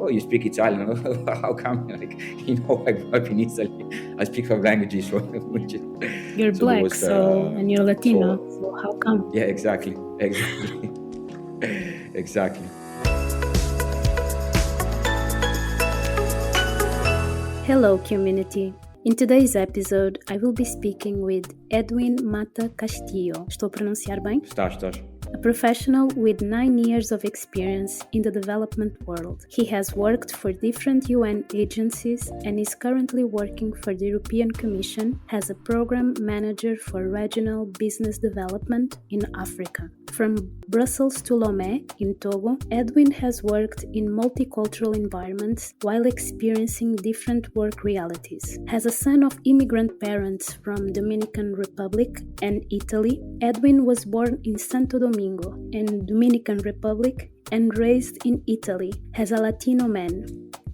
"Oh, you speak Italian? How come?" Like, I grew up in Italy. I speak 5 languages, You're so there black, was and you're Latino, so so how come? yeah, exactly, exactly. Hello, community. In today's episode, I will be speaking with Eduin Mata Castillo. Estou a pronunciar bem? Estás. A professional with 9 years of experience in the development world. He has worked for different UN agencies and is currently working for the European Commission as a program manager for regional business development in Africa. From Brussels to Lomé in Togo, Eduin has worked in multicultural environments while experiencing different work realities. As a son of immigrant parents from Dominican Republic and Italy, Eduin was born in Santo Domingo in Dominican Republic and raised in Italy as a Latino man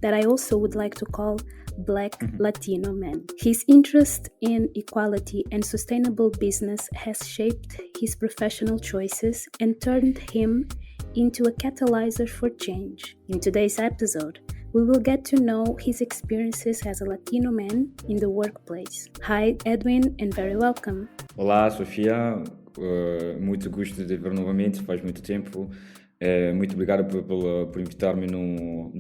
that I also would like to call Black Latino Man. His interest in equality and sustainable business has shaped his professional choices and turned him into a catalyzer for change. In today's episode, we will get to know his experiences as a Latino man in the workplace. Hi, Eduin, and very welcome. Olá, Sofia. Muito gosto de ver novamente, faz muito tempo. Muito obrigado por invitar-me no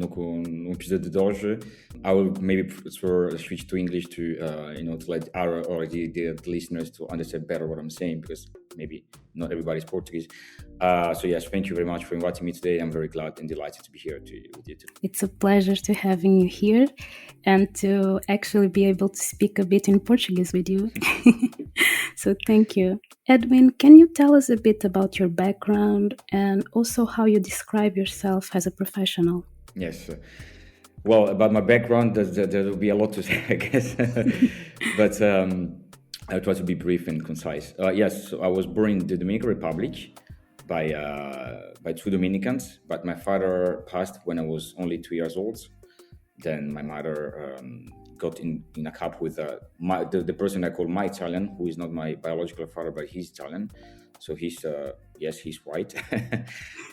episódio de hoje. I will maybe switch to English to let the listeners to understand better what I'm saying, because maybe not everybody is Portuguese. So yes, thank you very much for inviting me today. I'm very glad and delighted to be here with you today. It's a pleasure to having you here and to actually be able to speak a bit in Portuguese with you. So thank you. Eduin, can you tell us a bit about your background and also how you describe yourself as a professional? Yes. Well, about my background, there will be a lot to say, I guess. But I'll try to be brief and concise. Yes, so I was born in the Dominican Republic by two Dominicans, but my father passed when I was only 2 years old. Then my mother got in a couple with the person I call my Italian, who is not my biological father, but he's Italian. So he's white.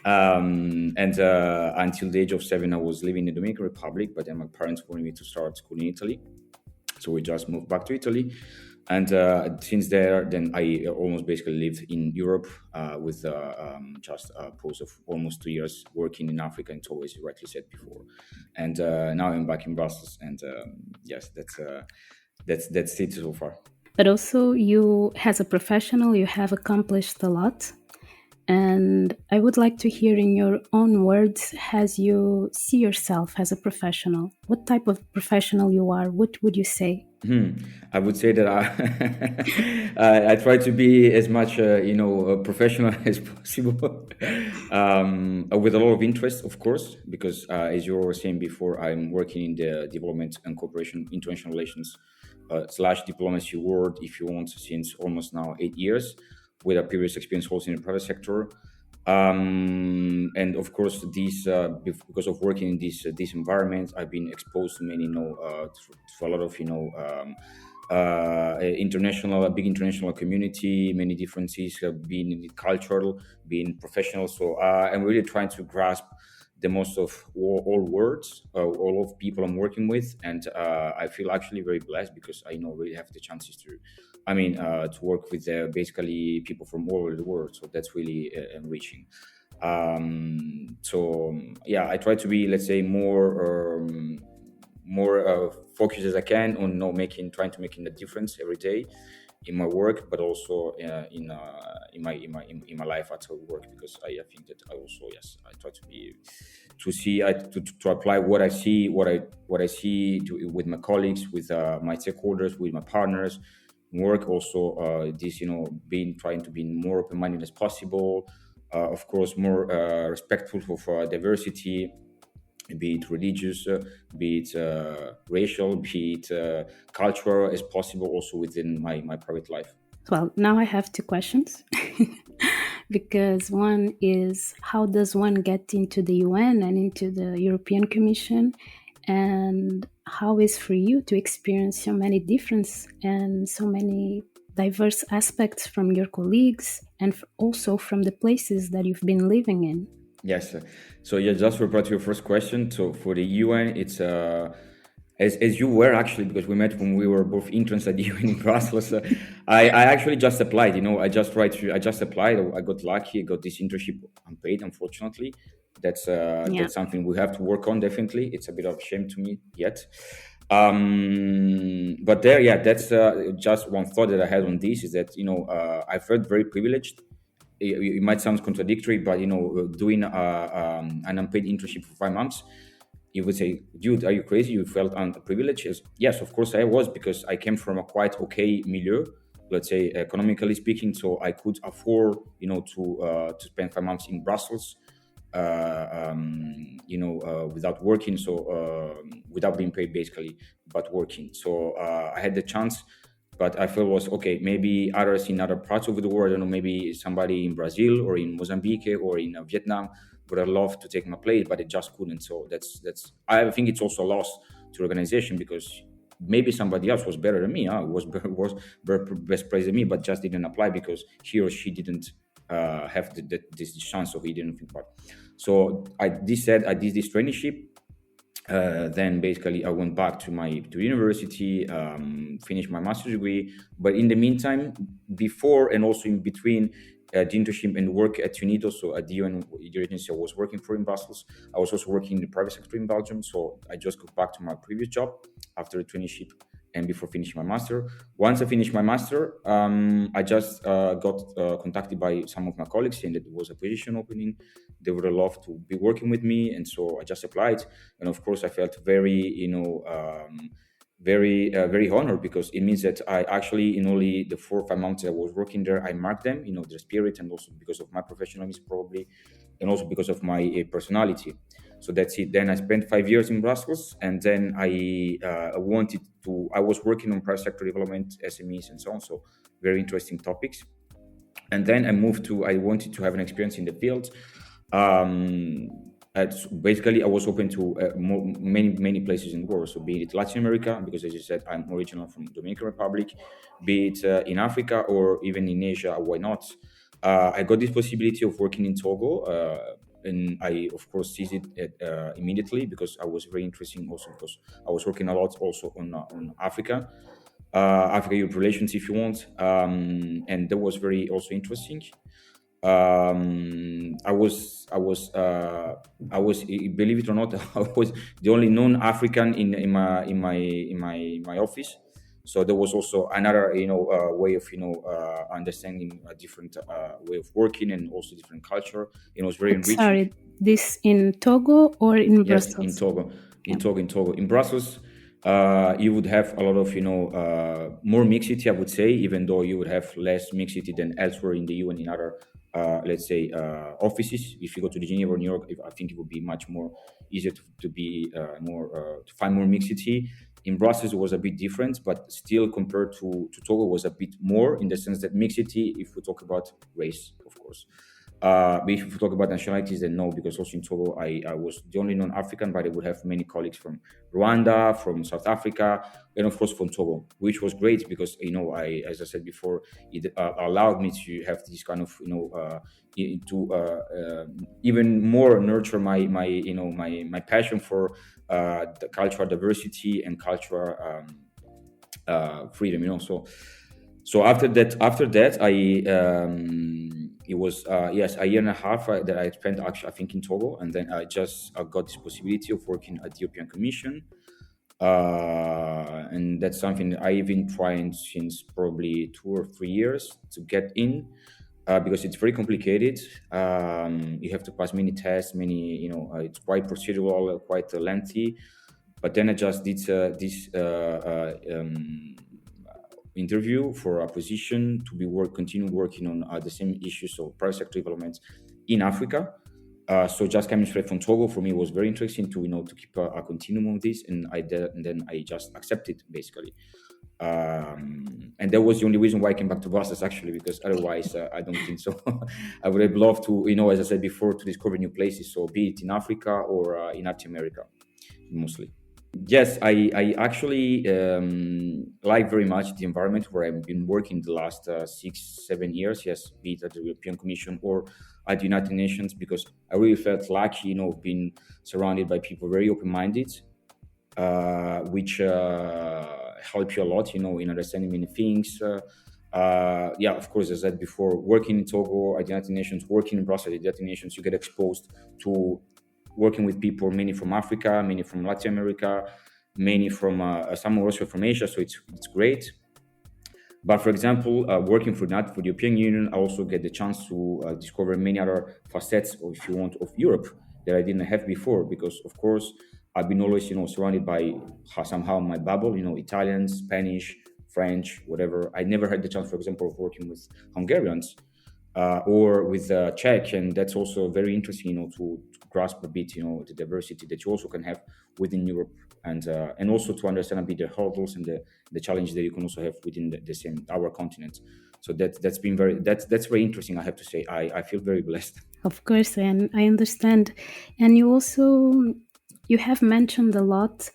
And until the age of 7, I was living in the Dominican Republic, but then my parents wanted me to start school in Italy. So we just moved back to Italy. And since there, then I almost basically lived in Europe with just a pause of almost 2 years working in Africa and Togo, as you rightly said before. And now I'm back in Brussels. And yes, that's it so far. But also, you, as a professional, you have accomplished a lot. And I would like to hear in your own words, as you see yourself as a professional, what type of professional you are, what would you say? I would say that I try to be as much, professional as possible, with a lot of interest, of course, because as you were saying before, I'm working in the development and cooperation, international relations / diplomacy world, if you want, since almost now 8 years, with a previous experience also in the private sector. And of course, because of working in this environment, I've been exposed to many, to a lot of, a big international community, many differences, being cultural, being professional. So I'm really trying to grasp the most of all words, all of people I'm working with, and I feel actually very blessed because I really have the chances to work with basically people from all over the world. So that's really enriching. I try to be, let's say, more focused as I can on trying to make a difference every day in my work, but also in my life outside work, because I think that I try to apply what I see, what I see with my colleagues, with my stakeholders, with my partners. Work also trying to be more open-minded as possible, of course more respectful of diversity, be it religious, be it racial, be it cultural as possible, also within my private life. Well, now I have 2 questions. Because one is, how does one get into the UN and into the European Commission? And how is for you to experience so many difference and so many diverse aspects from your colleagues and also from the places that you've been living in? Yes. So yeah, just to reply to your first question. So for the UN, it's as you were actually, because we met when we were both interns at the UN in Brussels. I actually just applied. I just applied. I got lucky. I got this internship unpaid. Unfortunately, Yeah. that's something we have to work on. Definitely, it's a bit of a shame to me yet. But there, yeah, that's just one thought that I had on this is that I felt very privileged. It might sound contradictory, but doing an unpaid internship for 5 months, you would say, dude, are you crazy? You felt underprivileged? Yes, of course I was, because I came from a quite okay milieu, let's say economically speaking, so I could afford, to spend 5 months in Brussels, without working, so without being paid basically, but working. So I had the chance, but I felt was okay. Maybe others in other parts of the world, I don't know, maybe somebody in Brazil or in Mozambique or in Vietnam would have loved to take my place, but it just couldn't. So that's. I think it's also a loss to organization, because maybe somebody else was better than me, was best placed than me, but just didn't apply because he or she didn't have this chance, so he didn't think part. So I did this traineeship. Then basically I went back to university, finished my master's degree. But in the meantime, before and also in between the internship and work at UNIDO, so at the UN the agency I was working for in Brussels, I was also working in the private sector in Belgium. So I just got back to my previous job after the traineeship and before finishing my master. Once I finished my master, I just got contacted by some of my colleagues saying that there was a position opening. They would love to be working with me, and so I just applied. And of course, I felt very honored, because it means that I actually, in only the 4 or 5 months that I was working there, I marked them, their spirit, and also because of my professionalism probably, and also because of my personality. So that's it. Then I spent 5 years in Brussels, and then I was working on private sector development, SMEs, and so on. So very interesting topics. And then I wanted to have an experience in the field. Basically, I was open to many places in the world. So be it Latin America, because as you said, I'm original from Dominican Republic, be it in Africa or even in Asia, why not? I got this possibility of working in Togo, and I, of course, seized it immediately, because I was very interested, also because I was working a lot also on Africa. Africa-Europe relations, if you want, and that was very also interesting. Believe it or not, I was the only non-African in my office. So there was also another way of understanding a different way of working, and also different culture. It was very enriching. Sorry, this in Togo or in Yes, Brussels? in Togo. In Brussels, you would have a lot of more mixity, I would say, even though you would have less mixity than elsewhere in the UN in other let's say offices. If you go to Geneva or New York, I think it would be much more easier to be more to find more mixity. In Brussels, it was a bit different, but still compared to Togo, was a bit more, in the sense that mixity, if we talk about race, of course. But if we talk about nationalities, then no, because also in Togo, I was the only non-African, but I would have many colleagues from Rwanda, from South Africa, and of course from Togo, which was great, because as I said before, it allowed me to have this kind of even more nurture my passion for the cultural diversity and cultural freedom. So after that, it was yes, a year and a half that I spent actually, I think, in Togo, and then I just got this possibility of working at the European Commission, and that's something that I've been trying since probably 2 or 3 years to get in, because it's very complicated. You have to pass many tests, it's quite procedural, quite lengthy. But then I just did this interview for a position to continue working on the same issues of private sector development in Africa. So just coming straight from Togo, for me, was very interesting to keep a continuum of this, and then I just accepted, basically. And that was the only reason why I came back to Brussels, actually, because otherwise I don't think so. I would have loved to, as I said before, to discover new places, so be it in Africa or in Latin America, mostly. Yes, I actually like very much the environment where I've been working the last 6, 7 years. Yes, be it at the European Commission or at the United Nations, because I really felt lucky, of being surrounded by people very open-minded, which help you a lot, in understanding many things. Yeah, of course, as I said before, working in Togo at the United Nations, working in Brussels at the United Nations, you get exposed to working with people, many from Africa, many from Latin America, many from some also from Asia. So it's great. But for example, working for the European Union, I also get the chance to discover many other facets, or if you want, of Europe that I didn't have before. Because of course, I've been always, surrounded by somehow my bubble, Italian, Spanish, French, whatever. I never had the chance, for example, of working with Hungarians or with Czech, and that's also very interesting, to grasp a bit, the diversity that you also can have within Europe, and also to understand a bit the hurdles and the challenges that you can also have within the same our continent. So that's been that's very interesting. I have to say, I feel very blessed. Of course, and I understand. And you have mentioned a lot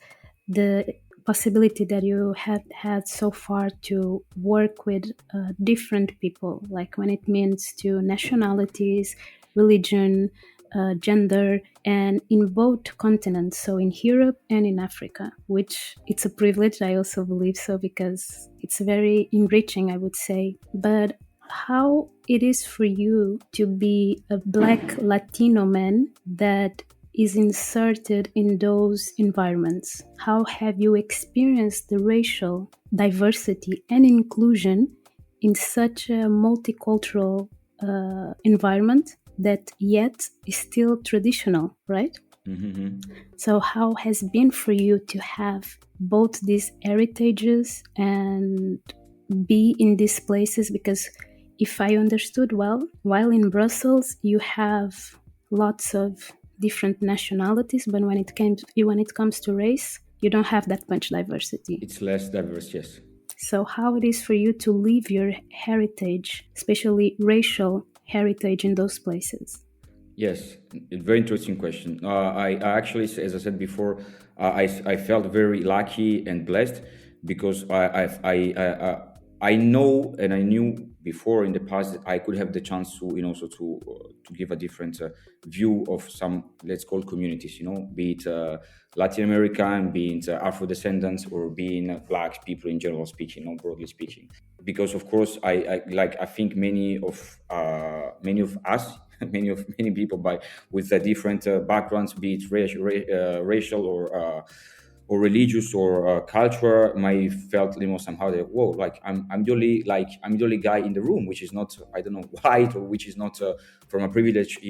the possibility that you have had so far to work with different people, like when it means to nationalities, religion, gender, and in both continents, so in Europe and in Africa, which it's a privilege. I also believe so, because it's very enriching, I would say. But how it is for you to be a Black Latino man that is inserted in those environments? How have you experienced the racial diversity and inclusion in such a multicultural environment that yet is still traditional, right? Mm-hmm. So how has been for you to have both these heritages and be in these places? Because if I understood well, while in Brussels you have lots of different nationalities, but when it comes to race, you don't have that much diversity. It's less diverse, yes. So how it is for you to live your heritage, especially racial heritage, in those places? Yes, a very interesting question. I actually, as I said before, I felt very lucky and blessed, because I know, and I knew before in the past, that I could have the chance to, also to give a different view of some, let's call, communities, be it Latin American, be it Afro descendants, or being Black people in general speaking, broadly speaking. Because of course, I think many of us, many people with different backgrounds, be it racial or religious or culture, might felt, somehow that, whoa, like I'm the only guy in the room, which is not, I don't know, white, or which is not from a privileged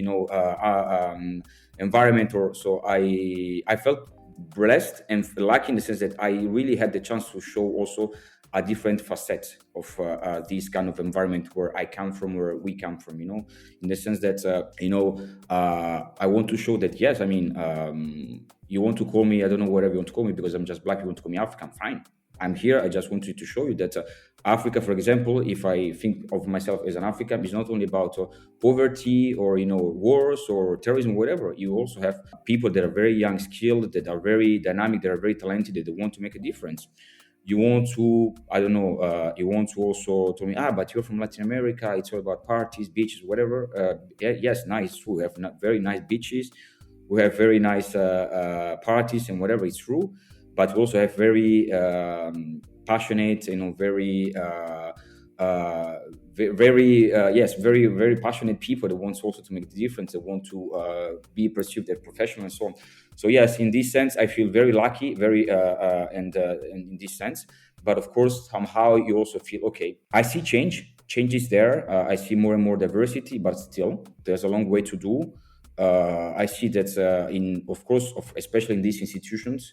environment. Or so I felt blessed and lucky in the sense that I really had the chance to show also a different facet of this kind of environment where I come from, where we come from, in the sense that, I want to show that, yes, I mean, you want to call me, I don't know, whatever you want to call me, because I'm just Black, you want to call me African, fine. I'm here. I just wanted to show you that Africa, for example, if I think of myself as an African, is not only about poverty or, wars or terrorism, whatever. You also have people that are very young, skilled, that are very dynamic, that are very talented, that want to make a difference. You want to, I don't know, you want to also tell me, but you're from Latin America, it's all about parties, beaches, whatever. Yes, nice, true. We have very nice beaches. We have very nice parties and whatever, it's true. But we also have very passionate, very, very, very passionate people that want also to make the difference, that want to be perceived as professional and so on. So yes, in this sense, I feel very lucky, very, and in this sense. But of course, somehow you also feel, okay, I see change. Change is there. I see more and more diversity, but still, there's a long way to do. I see that especially in these institutions,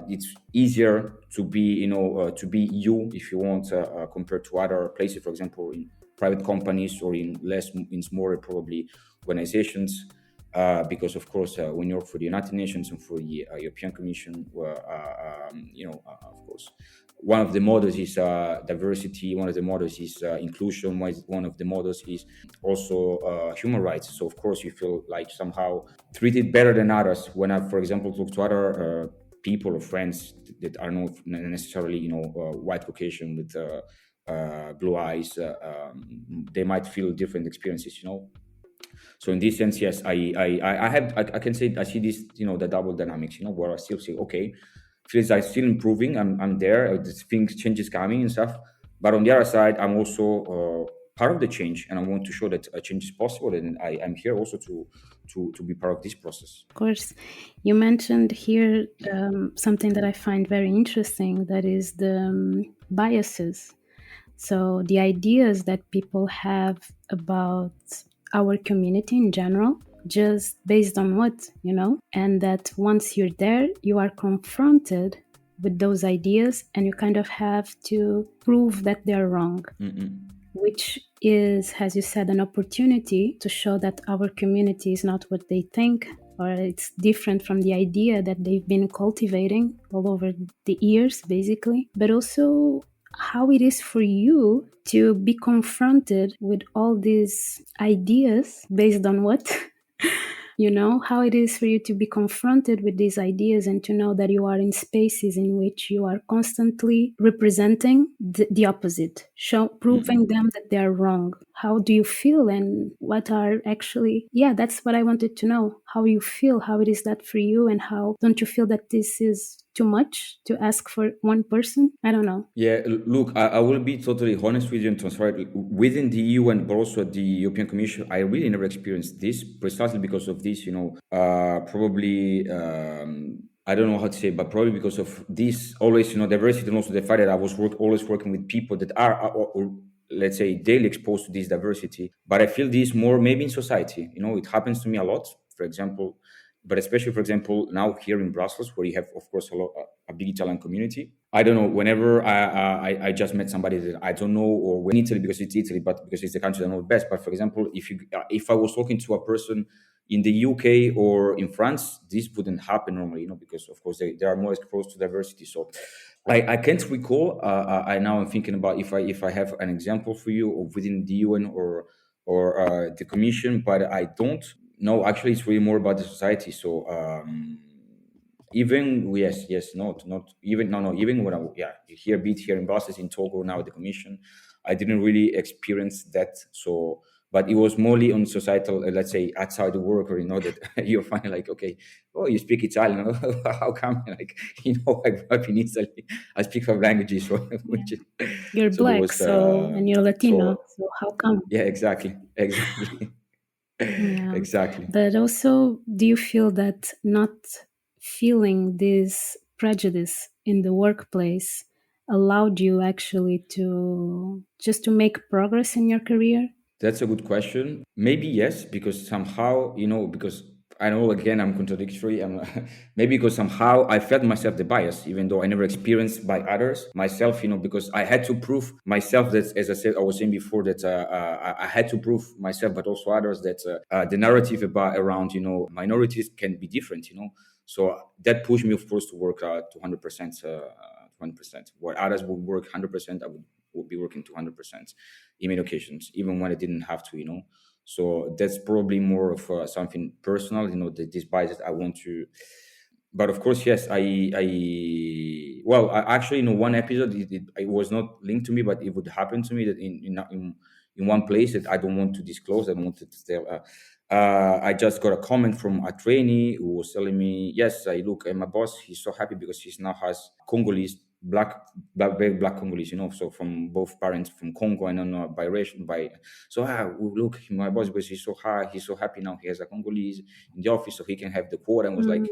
it's easier to be, to be you, if you want, compared to other places, for example, in private companies or in smaller, probably, organizations. Because of course, when you're for the United Nations and for the European Commission, of course, one of the models is diversity. One of the models is inclusion. One of the models is also human rights. So of course, you feel like somehow treated better than others. When I, for example, talk to other people or friends that are not necessarily, white Caucasian with blue eyes. They might feel different experiences, So in this sense, yes, I can say I see this, the double dynamics, where I still say, okay, feels like still improving. I'm there. This things changes coming and stuff. But on the other side, I'm also part of the change, and I want to show that a change is possible, and I'm here also to be part of this process. Of course, you mentioned here something that I find very interesting, that is the biases. So the ideas that people have about our community in general, just based on what, and that once you're there, you are confronted with those ideas and you kind of have to prove that they're wrong. Which is, as you said, an opportunity to show that our community is not what they think, or it's different from the idea that they've been cultivating all over the years, basically. But also how it is for you to be confronted with all these ideas based on what? How it is for you to be confronted with these ideas and to know that you are in spaces in which you are constantly representing the opposite, proving them that they are wrong. How do you feel, and what are actually, that's what I wanted to know. How you feel, how it is that for you, and how don't you feel that this is too much to ask for one person? I don't know. Yeah, look, I will be totally honest with you and transparent. Within the EU and but also at the European Commission, I really never experienced this precisely because of this, probably, I don't know how to say, but probably because of this always, diversity, and also the fact that I was always working with people that are, let's say, daily exposed to this diversity. But I feel this more maybe in society. It happens to me a lot. For example, but especially, for example, now here in Brussels, where you have, of course, a big Italian community. I don't know. Whenever I just met somebody that I don't know, or in Italy because it's Italy, but because it's the country that I know best. But for example, if I was talking to a person in the UK or in France, this wouldn't happen normally, because of course they are more exposed to diversity. So I can't recall. I now am thinking about if I have an example for you of within the UN or the Commission, but I don't. No, actually, it's really more about the society. So even yes, not even no, even when here, be it here in Brussels, in Togo, now at the Commission, I didn't really experience that. So, but it was mostly on societal, let's say, outside the work, or that you're finding like, okay, oh, you speak Italian, how come? Like, I grew up in Italy, I speak 5 languages, so which is, You're so there black, was and you're Latino, so so how come? yeah, exactly. Yeah. Exactly. But also, do you feel that not feeling this prejudice in the workplace allowed you actually to make progress in your career? That's a good question. Maybe yes, because somehow, because I know again I'm contradictory. Maybe because somehow I felt myself the bias, even though I never experienced by others myself. Because I had to prove myself that, as I was saying before, that I had to prove myself, but also others, that the narrative around minorities can be different. So that pushed me, of course, to work 200%. 100%. Where others would work 100%, I would be working 200% in many occasions, even when I didn't have to, So that's probably more of something personal, this bias that I want to. But of course, yes, I actually, one episode, it was not linked to me, but it would happen to me that in one place that I don't want to disclose, I don't want to tell. I just got a comment from a trainee who was telling me, yes, I look, and my boss, he's so happy because he now has Congolese, very black Congolese, so from both parents from Congo, and not by. So look, my boss, because he's so happy now, he has a Congolese in the office, so he can have the quota. And was like,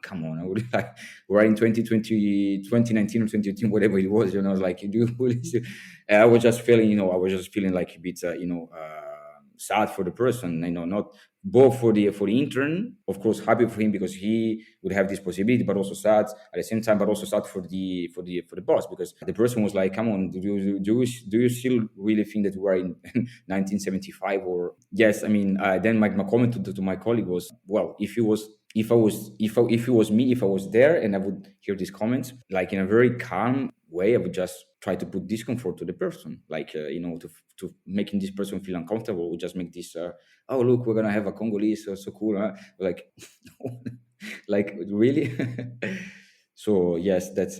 come on, I would like, we're in 2020, 2019 or 2018, whatever it was, I was like, you do. I was just feeling, like a bit, sad for the person, not both for the intern, of course, happy for him because he would have this possibility, but also sad at the same time, but also sad for the boss, because the person was like, come on, do you still really think that we're in 1975? Or yes, I mean, then my comment to my colleague was, well, if it was me, if I was there and I would hear these comments, like in a very calm way, I would just try to put discomfort to the person, like to making this person feel uncomfortable. We just make this oh, look, we're gonna have a Congolese, so cool, huh? Like like really. So yes, that's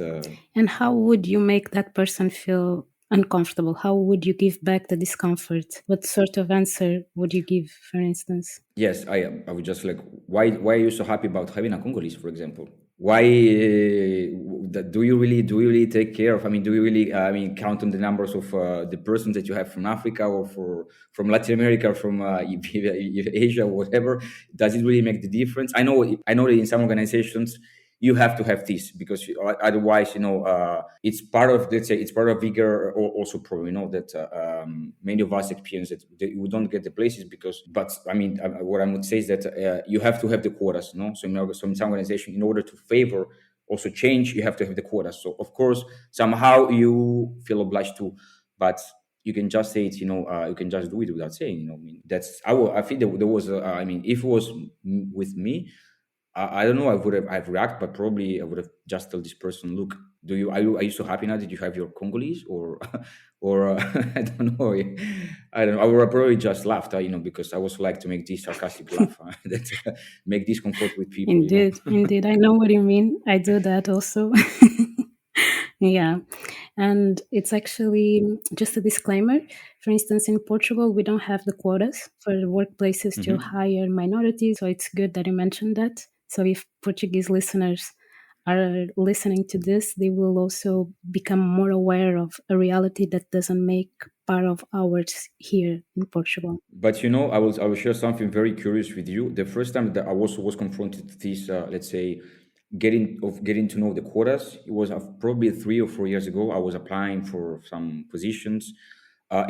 And how would you make that person feel uncomfortable? How would you give back the discomfort? What sort of answer would you give, for instance? yes. I would just like, why are you so happy about having a Congolese, for example? Why do you really take care of? I mean, do you really count on the numbers of the persons that you have from Africa or from Latin America, from Asia, whatever? Does it really make the difference? I know that in some organizations you have to have this, because otherwise, it's part of, let's say, it's part of bigger also problem. That many of us experience that we don't get the places because. But I mean, what I would say is that you have to have the quotas. No, so in some organization, in order to favor also change, you have to have the quotas. So of course, somehow you feel obliged to, but you can just say it. You can just do it without saying. I mean, that's I think there was. If it was with me, I don't know. I've react, but probably I would have just told this person, look, are you so happy now that you have your Congolese, or or I don't know. I don't know. I would have probably just laughed, because I also like to make this sarcastic laugh, that make discomfort with people, Indeed, indeed. I know what you mean. I do that also. Yeah. And it's actually just a disclaimer. For instance, in Portugal, we don't have the quotas for the workplaces to hire minorities. So it's good that you mentioned that. So if Portuguese listeners are listening to this, they will also become more aware of a reality that doesn't make part of ours here in Portugal. But I will share something very curious with you. The first time that I also was confronted with this, let's say, getting to know the quotas, it was probably 3 or 4 years ago. I was applying for some positions.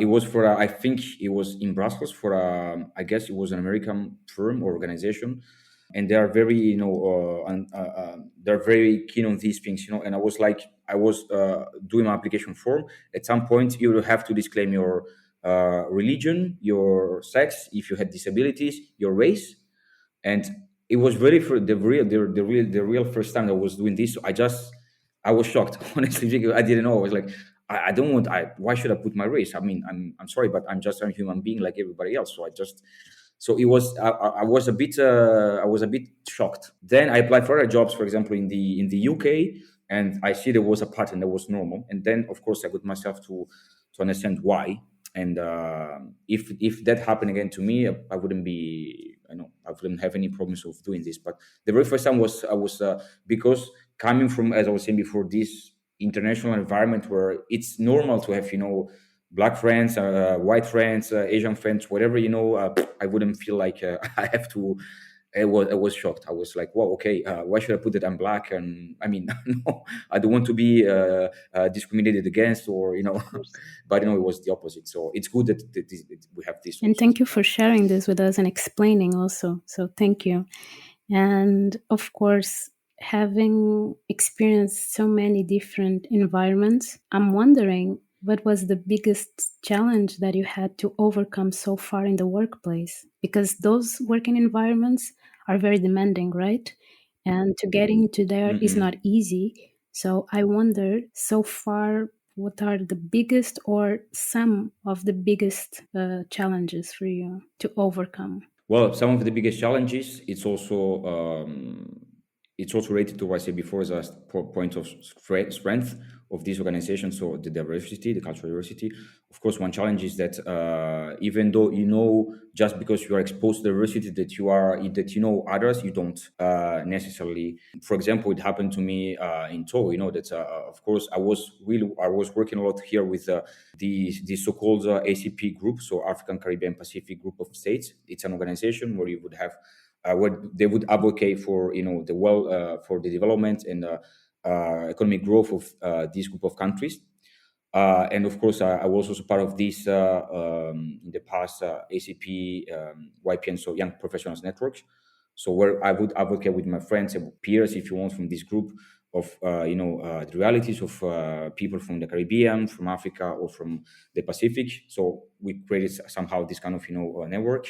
It was for I think it was in Brussels for I guess it was an American firm or organization, and they are very they're very keen on these things. And I was doing my application form. At some point, you will have to disclaim your religion, your sex, if you had disabilities, your race. And it was really for the real first time that I was doing this. So I was shocked, honestly, because I didn't know. I was like, I don't want. Why should I put my race? I mean, I'm sorry, but I'm just a human being like everybody else. So it was. I was a bit. I was a bit shocked. Then I applied for other jobs, for example, in the UK, and I see there was a pattern that was normal. And then, of course, I got myself to understand why. And if that happened again to me, I wouldn't be. I wouldn't have any problems of doing this. But the very first time I was because coming from, as I was saying before, this international environment where it's normal to have black friends, white friends, Asian friends, whatever. I wouldn't feel like I have to. I was shocked. I was like, "Wow, okay. Why should I put that I'm black?" And I mean, no, I don't want to be discriminated against, or but it was the opposite. So it's good that we have this. And Also. thank you for sharing this with us and explaining also. So thank you. And of course, having experienced so many different environments, I'm wondering what was the biggest challenge that you had to overcome so far in the workplace? Because those working environments are very demanding, right? And to get into there is not easy. So I wonder, so far, what are the biggest or some of the biggest challenges for you to overcome? Well, some of the biggest challenges, it's also related to what I said before, as a point of strength of this organization. So the diversity, the cultural diversity. Of course, one challenge is that even though just because you are exposed to diversity, that others, you don't necessarily. For example, it happened to me in Togo. That of course I was working a lot here with the so-called ACP group, so African Caribbean Pacific Group of States. It's an organization where you would have where they would advocate for for the development and economic growth of this group of countries. And of course, I was also part of this in the past ACP YPN, so Young Professionals Network. So where I would advocate with my friends and peers, if you want, from this group of the realities of people from the Caribbean, from Africa, or from the Pacific. So we created somehow this kind of network.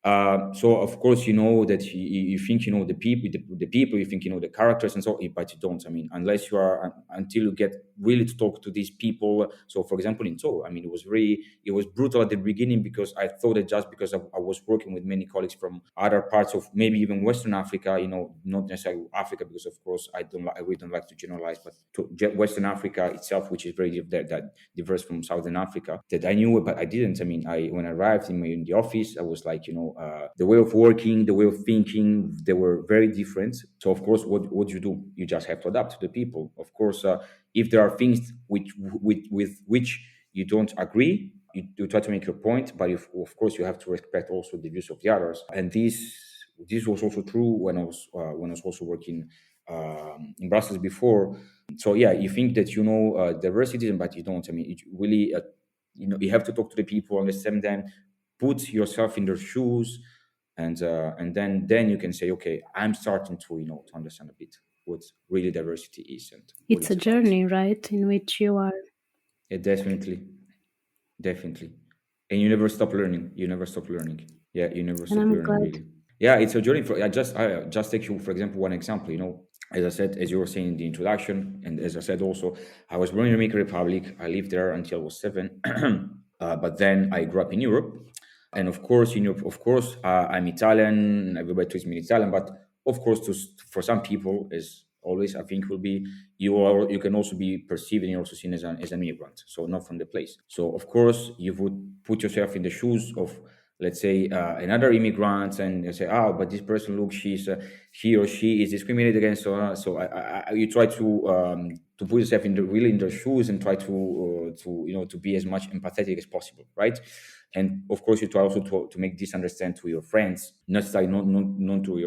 So of course that you think the people, you think the characters and so on, but you don't. I mean, unless you are until you get really to talk to these people. So, for example, in Togo, I mean, it was brutal at the beginning because I thought that just because I was working with many colleagues from other parts of maybe even Western Africa, not necessarily Africa, because of course I really don't like to generalize, but to Western Africa itself, which is very that diverse from Southern Africa, that I knew, but I didn't. I mean, when I arrived in the office, I was like, the way of working, the way of thinking, they were very different. So of course, what you do, you just have to adapt to the people. Of course, if there are things with which you don't agree, you try to make your point, but of course you have to respect also the views of the others. And this was also true when I was also working in Brussels before. So yeah, you think that diversity, but you don't. I mean, it really you have to talk to the people, understand them, put yourself in their shoes, and then you can say, okay, I'm starting to to understand a bit what really diversity is and what It's a it's about. journey, right, in which you are. Yeah, definitely, and you never stop learning. You never stop learning. Yeah, you never And stop I'm learning, glad. really. Yeah, it's a journey. I just take you, for example, one example. As I said, as you were saying in the introduction, and as I said also, I was born in the Dominican Republic. I lived there until I was 7. But then I grew up in Europe, and of course, in Europe, of course, I'm Italian. Everybody treats me Italian, but of course, for some people, as always, I think will be you can also be perceived and you're also seen as an immigrant, so not from the place. So of course, you would put yourself in the shoes of, let's say, another immigrant, and you say, oh, but this person looks, he or she is discriminated against. So you try to put yourself really in their shoes and try to be as much empathetic as possible, right? And of course, you try also to make this understand to your friends, not necessarily not to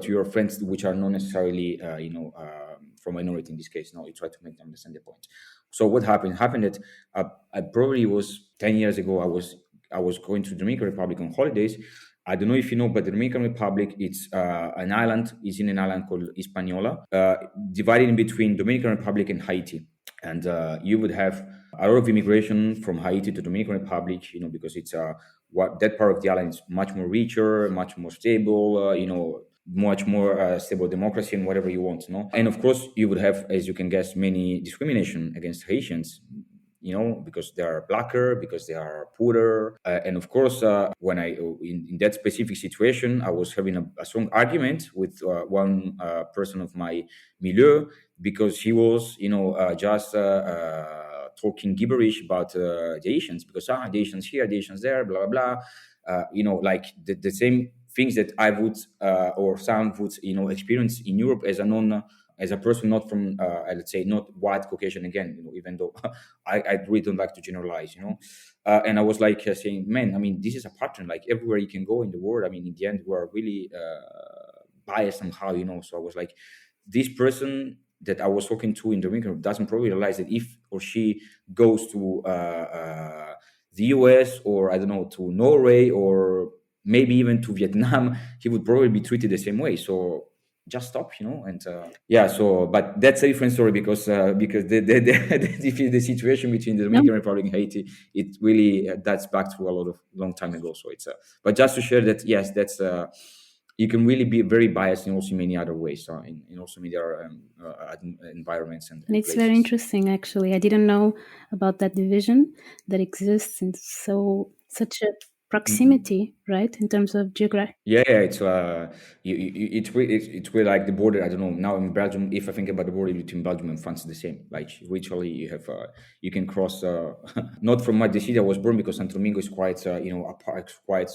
your friends, which are not necessarily from minority in this case. No, you try to make them understand the point. So what happened that I probably was 10 years ago. I was going to the Dominican Republic on holidays. I don't know if you know, but the Dominican Republic, it's an island, is in an island called Hispaniola, divided in between Dominican Republic and Haiti. And you would have a lot of immigration from Haiti to Dominican Republic, because it's what that part of the island is much more richer, much more stable, much more stable democracy and whatever you want, And of course, you would have, as you can guess, many discrimination against Haitians, because they are blacker, because they are poorer. And of course, when in that specific situation, I was having a strong argument with one person of my milieu, because he was, just talking gibberish about the Asians, because the Asians here, the Asians there, blah, blah, blah. Like the same things that I would, or some would, experience in Europe as a person not from, let's say, not white Caucasian again, even though I really don't like to generalize, and I was like saying, man, I mean, this is a pattern, like everywhere you can go in the world. I mean, in the end, we are really biased somehow, So I was like, this person that I was talking to in the Dominican doesn't probably realize that if or she goes to the US, or I don't know, to Norway, or maybe even to Vietnam, he would probably be treated the same way. So just stop, and yeah. So, but that's a different story, because the situation between the No, Dominican Republic and Haiti, it really dates back to a long time ago. So it's but just to share that, yes, that's you can really be very biased in also many other ways, in also many other environments and and it's very places. interesting, actually. I didn't know about that division that exists in such a Mm-mm. proximity, right, in terms of geography. Yeah, it's it's really like the border. I don't know, now in Belgium. If I think about the border between Belgium and France, it's the same. Like literally, you can cross. Not from my the city I was born, because Santo Domingo is quite quite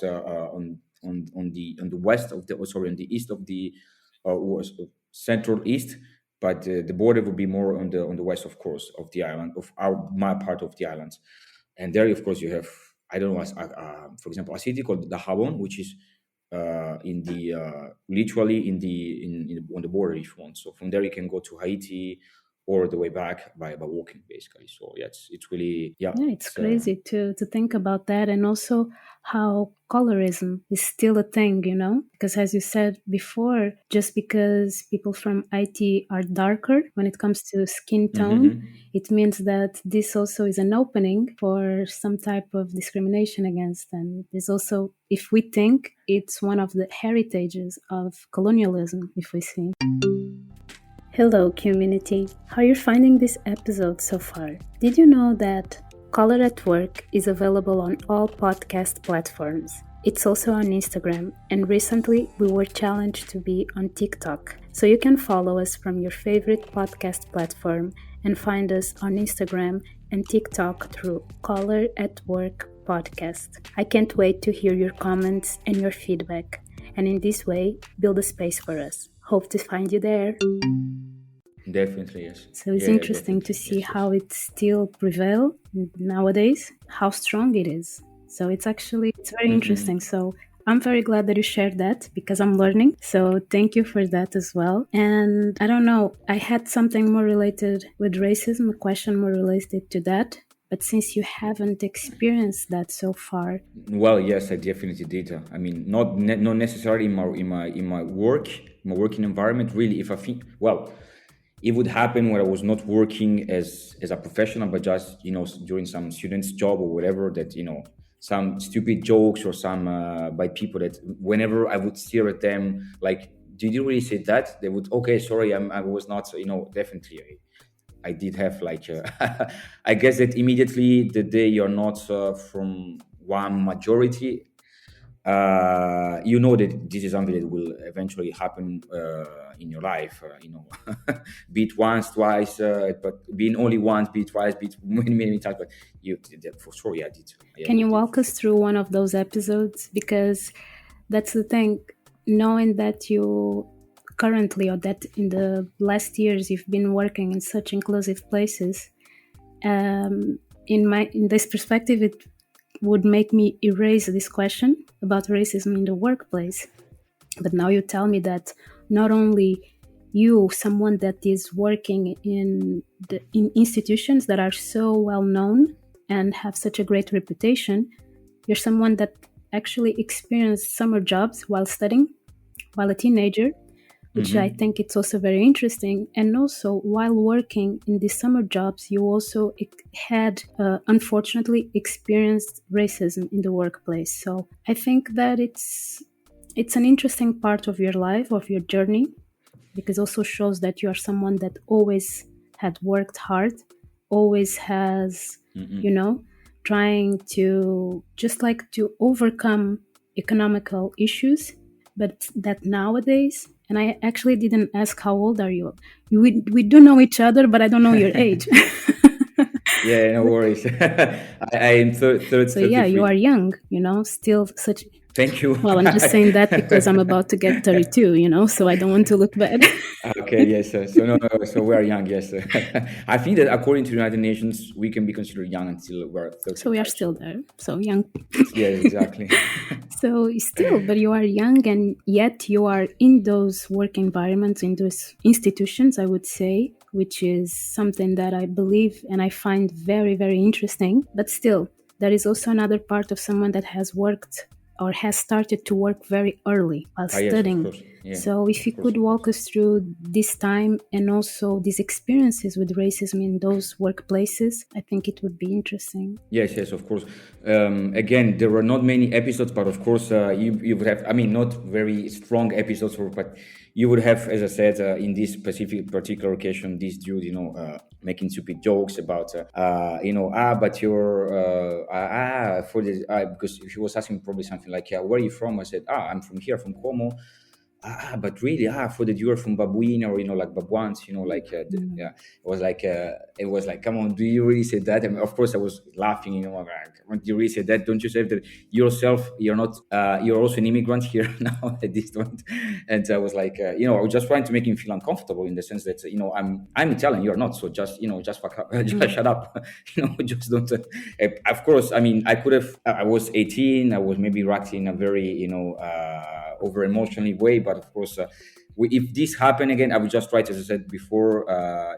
on the west of the sorry, on the east of the central east, but the border would be more on the west, of course, of the island, of my part of the island. And there, of course, you have, I don't know, for example, a city called the Habon, which is in the literally on the border, if you want. So from there you can go to Haiti, or the way back by walking, basically. So yeah, it's really, yeah, Yeah, it's it's crazy to think about that, and also how colorism is still a thing, because as you said before, just because people from IT are darker when it comes to skin tone, mm-hmm. it means that this also is an opening for some type of discrimination against them. There's also, if we think, it's one of the heritages of colonialism, if we see. Hello, community. How are you finding this episode so far? Did you know that Color at Work is available on all podcast platforms? It's also on Instagram, and recently we were challenged to be on TikTok. So you can follow us from your favorite podcast platform and find us on Instagram and TikTok through Color at Work podcast. I can't wait to hear your comments and your feedback, and in this way, build a space for us. Hope to find you there. Definitely, yes. So it's Yeah, interesting to definitely. see how it still prevails nowadays, how strong it is. So it's very interesting. So I'm very glad that you shared that because I'm learning. So thank you for that as well. And I don't know, I had something more related with racism, a question more related to that. But since you haven't experienced that so far, Well, yes, I definitely did. I mean, not necessarily in my working environment. Really, if I think, well, it would happen when I was not working as a professional, but just during some student's job or whatever. That some stupid jokes or some by people that whenever I would stare at them, like, did you really say that? They would, okay, sorry, I was not. So, definitely. I did have like I guess that immediately the day you're not from one majority, you know that this is something that will eventually happen in your life. Be it once, twice, but being only once, be it twice, be it many times. But you did that for sure. Yeah, I did. can you I did. walk us through one of those episodes? Because that's the thing, knowing that you currently or that in the last years you've been working in such inclusive places, in this perspective, it would make me erase this question about racism in the workplace. But now you tell me that not only you, someone that is working in institutions that are so well known and have such a great reputation, you're someone that actually experienced summer jobs while studying, while a teenager, which I think it's also very interesting. And also, while working in these summer jobs, you also had, unfortunately, experienced racism in the workplace. So I think that it's an interesting part of your life, of your journey, because it also shows that you are someone that always had worked hard, always has, trying to just like to overcome economical issues, but that nowadays, and I actually didn't ask how old are you. We do know each other, but I don't know your age. Yeah, no worries. I am So yeah, 33. you are young, still such. Thank you. Well, I'm just saying that because I'm about to get 32, so I don't want to look bad. Okay, yes. So no, so we are young, yes. I think that according to the United Nations, we can be considered young until we're 35. So we are still there. So young. Yes, exactly. So still, but you are young and yet you are in those work environments, in those institutions, I would say, which is something that I believe and I find very, very interesting. But still, there is also another part of someone that has worked or has started to work very early while studying. Yes, of course. Yeah, so if you could walk us through this time and also these experiences with racism in those workplaces, I think it would be interesting. Yes, of course. Again, there were not many episodes, but of course, you would have, I mean, not very strong episodes, but you would have, as I said, in this particular occasion, this dude, making stupid jokes about, but you're, for this, because he was asking probably something like, where are you from? I said, I'm from here, from Como. But really, I thought that you were from Babuina or like Babuans, yeah. It was like, come on, do you really say that? I mean, of course, I was laughing, like, when you really say that, don't you say that yourself? You're not, you're also an immigrant here now at this point. And I was like, I was just trying to make him feel uncomfortable in the sense that, I'm Italian, you're not, so just, just fuck up, just shut up, just don't. Of course, I mean, I could have. I was 18. I was maybe reacting in a very, over emotionally way, but of course, if this happened again, I would just try to, as I said before,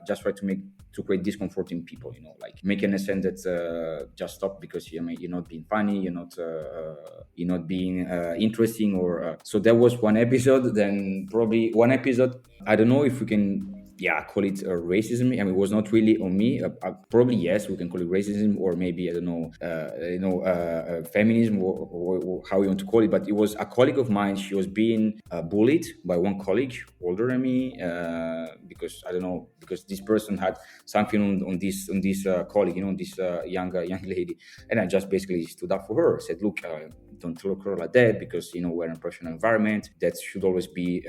just try to create discomfort in people, like making a sense that just stop because you're not being funny, you're not being interesting, or so that was one episode. Then probably one episode, I don't know if we can call it racism. I mean, it was not really on me. Probably yes, we can call it racism, or maybe I don't know, feminism, or how you want to call it. But it was a colleague of mine. She was being bullied by one colleague older than me, because I don't know, because this person had something on this colleague, on this young lady, and I just basically stood up for her. Said, look. Don't look at her like that, because we're in a professional environment. That should always be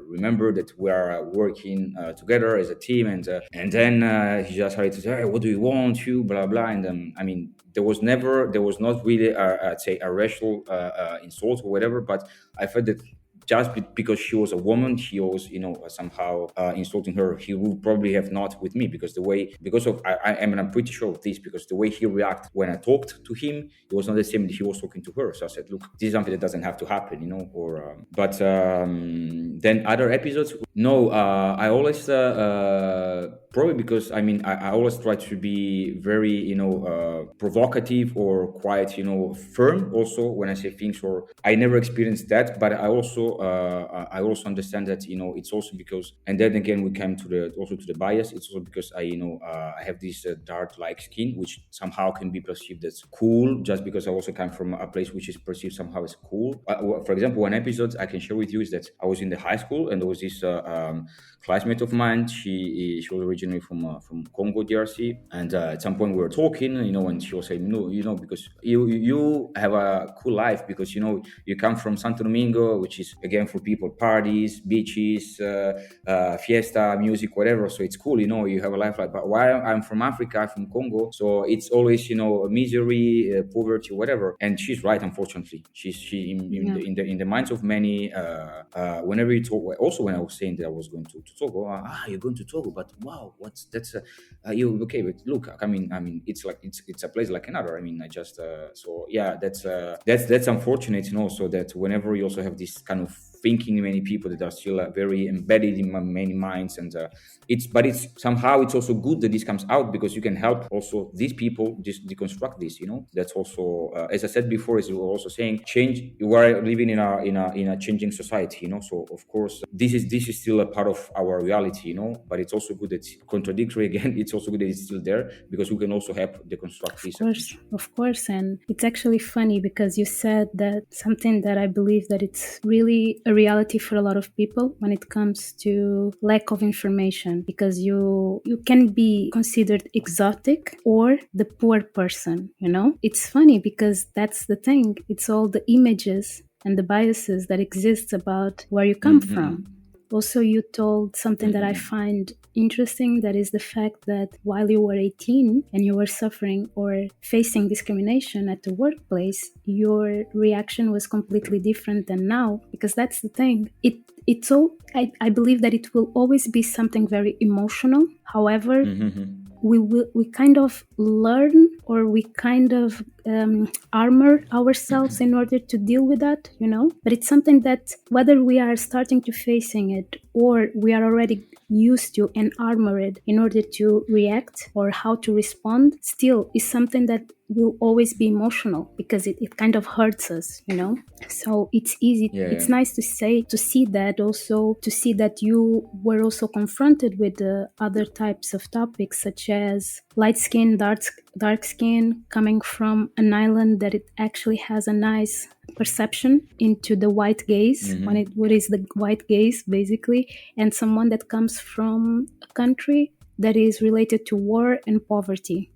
remembered, that we are working together as a team. And then he just started to say, hey, what do you want, you blah blah. And I mean, there was not really I'd say a racial insult or whatever, but I felt that just because she was a woman, he was, somehow insulting her. He would probably have not with me, because I'm pretty sure of this, because the way he reacted when I talked to him, it was not the same that he was talking to her. So I said, look, this is something that doesn't have to happen, but then other episodes, no, I always, probably because, I mean, I always try to be very, provocative or quite, firm also when I say things, or I never experienced that, but I also understand that, it's also because, and then again, we came to the bias. It's also because I have this dark like skin, which somehow can be perceived as cool, just because I also come from a place which is perceived somehow as cool. For example, one episode I can share with you is that I was in the high school, and there was this classmate of mine. She was originally from Congo, DRC, and at some point we were talking, and she was saying, no, because you have a cool life, because you come from Santo Domingo, which is again for people, parties, beaches, fiesta, music, whatever. So it's cool, you have a life like. But while I'm from Africa, I'm from Congo, so it's always misery, poverty, whatever. And she's right, unfortunately. In the minds of many. Whenever you talk, also when I was saying that I was going to Togo, you're going to Togo, but wow, you okay? But look, I mean, it's like it's a place like another. I mean, I just so yeah, that's unfortunate, so that whenever you also have this kind of thinking, many people that are still very embedded in many minds, and it's somehow it's also good that this comes out, because you can help also these people just deconstruct this. That's also as I said before, as you were also saying, change. You are living in a changing society, so of course this is still a part of our reality, but it's also good that it's contradictory again. It's also good that it's still there, because we can also help deconstruct this. Of course, and it's actually funny because you said that something that I believe that it's really a reality for a lot of people when it comes to lack of information, because you can be considered exotic or the poor person. It's funny because that's the thing. It's all the images and the biases that exist about where you come from. Also, you told something that I find interesting, that is the fact that while you were 18 and you were suffering or facing discrimination at the workplace, your reaction was completely different than now, because that's the thing. I believe that it will always be something very emotional. However, we kind of learn, or we kind of armor ourselves in order to deal with that, but it's something that whether we are starting to facing it or we are already used to and armored in order to react or how to respond, still is something that will always be emotional, because it kind of hurts us, so it's easy. It's nice to see that, also to see that you were also confronted with other types of topics, such as light skin, dark skin, coming from an island that it actually has a nice perception into the white gaze, what is the white gaze basically, and someone that comes from a country that is related to war and poverty,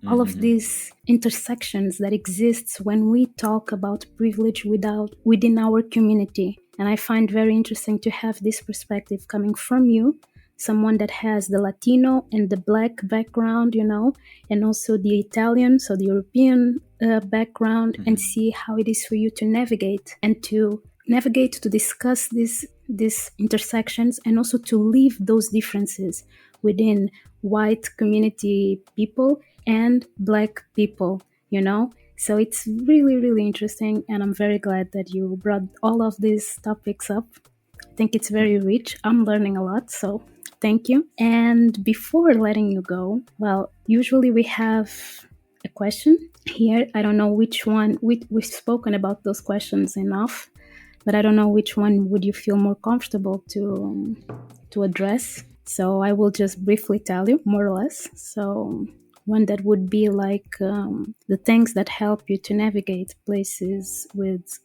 all of these intersections that exists when we talk about privilege within our community. And I find very interesting to have this perspective coming from you, someone that has the Latino and the Black background, and also the Italian, so the European background, and see how it is for you to navigate to discuss these intersections, and also to leave those differences within white community people and Black people, So it's really, really interesting, and I'm very glad that you brought all of these topics up. I think it's very rich. I'm learning a lot, so thank you. And before letting you go, well, usually we have a question here. I don't know which one. We've spoken about those questions enough, but I don't know which one would you feel more comfortable to address. So I will just briefly tell you, more or less. So one that would be like the things that help you to navigate places with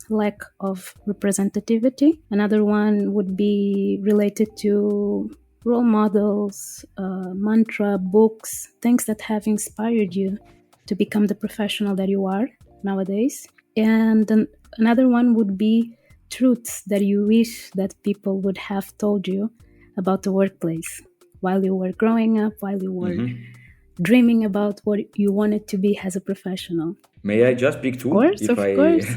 lack of representativity. Another one would be related to role models, mantra, books, things that have inspired you to become the professional that you are nowadays. And then another one would be truths that you wish that people would have told you about the workplace while you were growing up, while you were dreaming about what you wanted to be as a professional. May I just pick Of two? course, If of I course.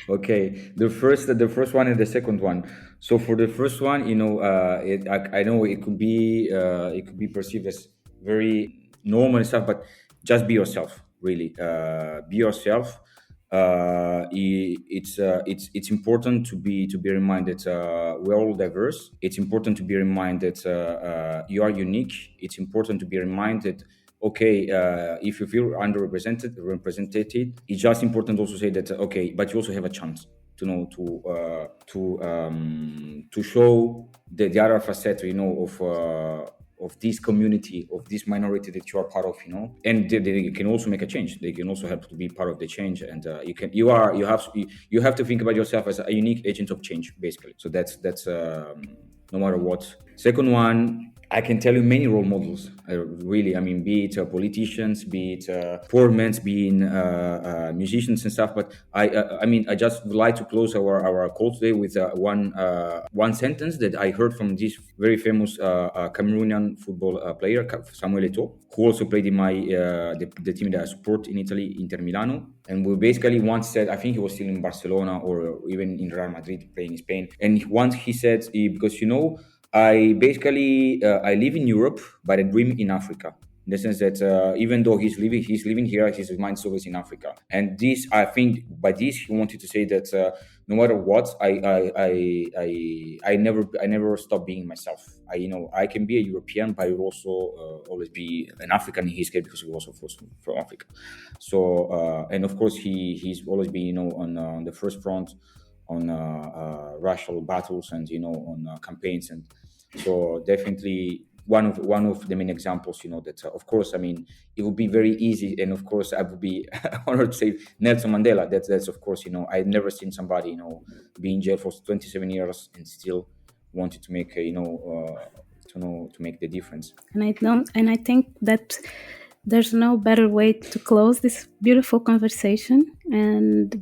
okay, the first one and the second one. So for the first one, I know it could be perceived as very normal and stuff, but just be yourself. Really, be yourself. It's important to be reminded we're all diverse. It's important to be reminded you are unique. It's important to be reminded, okay, if you feel represented, it's just important also to say that, okay, but you also have a chance to know to show the other facet, of this community, of this minority that you are part of, and they can also make a change. They can also help to be part of the change, and you have to think about yourself as a unique agent of change, basically. So that's no matter what. Second one, I can tell you many role models. Really, I mean, be it politicians, be it performers, being musicians and stuff. But I just would like to close our call today with one sentence that I heard from this very famous Cameroonian football player, Samuel Eto'o, who also played in the team that I support in Italy, Inter Milano. And we basically once said, I think he was still in Barcelona or even in Real Madrid playing in Spain. And once he said, because I basically I live in Europe, but I dream in Africa. In the sense that even though he's living here, his mind is always in Africa. And this, I think, by this he wanted to say that no matter what, I never stop being myself. I can be a European, but I will also always be an African in his case, because he was also from Africa. So and of course he's always been on the first front on racial battles and on campaigns, and so definitely one of the main examples, that of course, I mean, it would be very easy, and of course I would be honored to say Nelson Mandela. That's of course, I've never seen somebody be in jail for 27 years and still wanted to make to make the difference. And I think that there's no better way to close this beautiful conversation.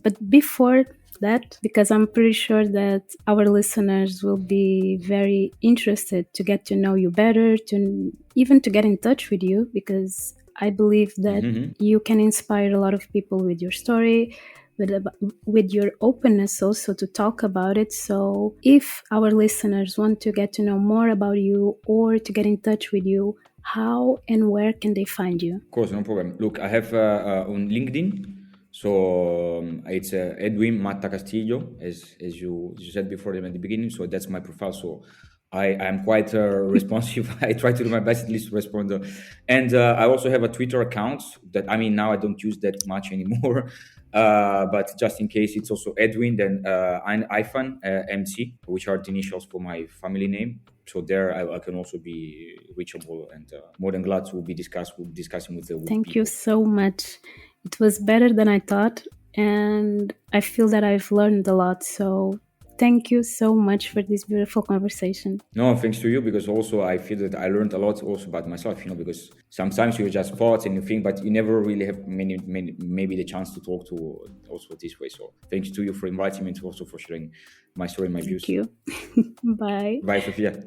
But before that, because I'm pretty sure that our listeners will be very interested to get to know you better, to even to get in touch with you, because I believe that you can inspire a lot of people with your story, with your openness also to talk about it. So if our listeners want to get to know more about you or to get in touch with you, how and where can they find you? Of course, no problem. Look, I have on LinkedIn. So it's Eduin Mata Castillo, as you said before at the beginning. So that's my profile. So I am quite responsive. I try to do my best at least to respond. And I also have a Twitter account that, I mean, now I don't use that much anymore. But just in case, it's also Edwin, then Ifan, MC, which are the initials for my family name. So there I can also be reachable, and more than glad to be discussing with the Thank people. you so much. It was better than I thought, and I feel that I've learned a lot. So thank you so much for this beautiful conversation. No, thanks to you, because also I feel that I learned a lot also about myself, because sometimes you just thoughts and you think, but you never really have maybe the chance to talk to also this way. So thanks to you for inviting me, and also for sharing my story and my views. Thank you. Bye. Bye, Sophia.